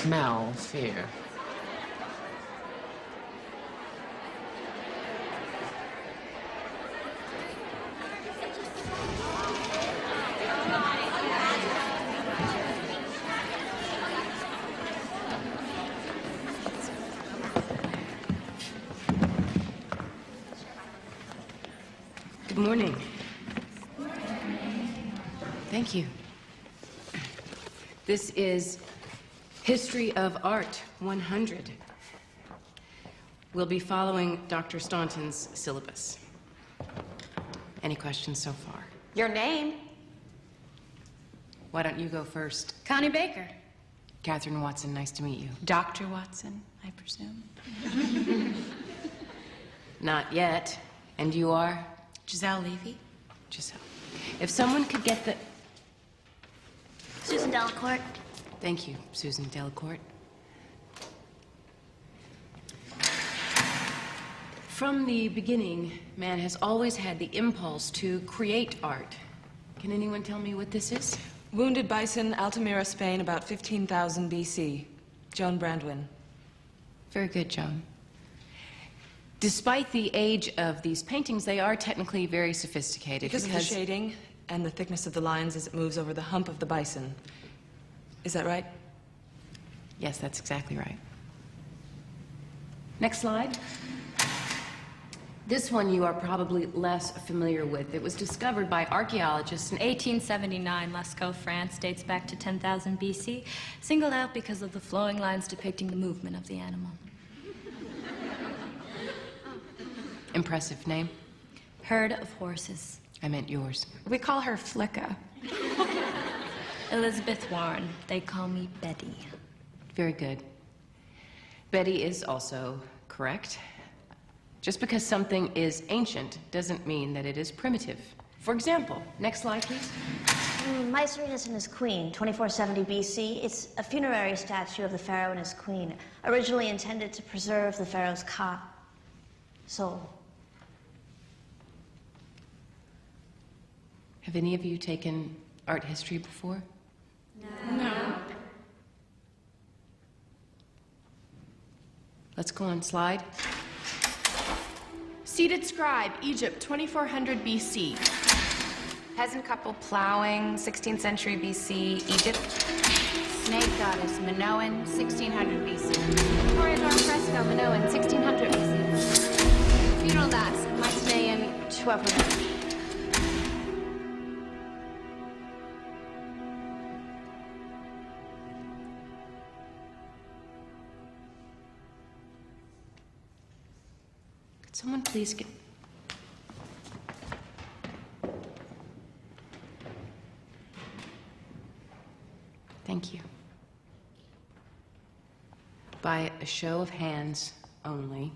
smell fear. Good morning. Thank you. This is History of Art 100. We'll be following Dr. Staunton's syllabus. Any questions so far? Your name? Why don't you go first? Connie Baker. Catherine Watson, nice to meet you. Dr. Watson, I presume. Not yet. And you are? Giselle Levy. Giselle. If someone could get the... Susan Delacourt. Thank you, Susan Delacourt. From the beginning, man has always had the impulse to create art. Can anyone tell me what this is? Wounded Bison, Altamira, Spain, about 15,000 BC. Joan Brandwin. Very good, Joan. Despite the age of these paintings, they are technically very sophisticated. Because of the shading and the thickness of the lines as it moves over the hump of the bison. Is that right? Yes, that's exactly right. Next slide. This one you are probably less familiar with. It was discovered by archaeologists in 1879, Lascaux, France, dates back to 10,000 BC, singled out because of the flowing lines depicting the movement of the animal. Impressive name. Herd of horses. I meant yours. We call her Flicka. Elizabeth Warren. They call me Betty. Very good. Betty is also correct. Just because something is ancient doesn't mean that it is primitive. For example, next slide, please. Mycerinus and his queen, 2470 BC. It's a funerary statue of the pharaoh and his queen, originally intended to preserve the pharaoh's soul. Have any of you taken art history before? No. Let's go on slide. Seated scribe, Egypt, 2400 BC. Peasant couple plowing, 16th century BC, Egypt. Snake goddess, Minoan, 1600 BC. Victoria door fresco, Minoan, 1600 BC. Funeral mass, Mycenaean, 1200. Could someone please get... Thank you. By a show of hands only,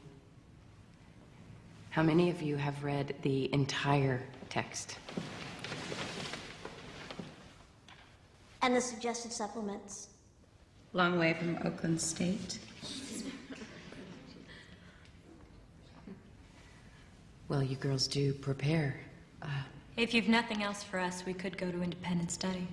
how many of you have read the entire text? And the suggested supplements. Long way from Oakland State. Well, you girls do prepare. If you've nothing else for us, we could go to independent study.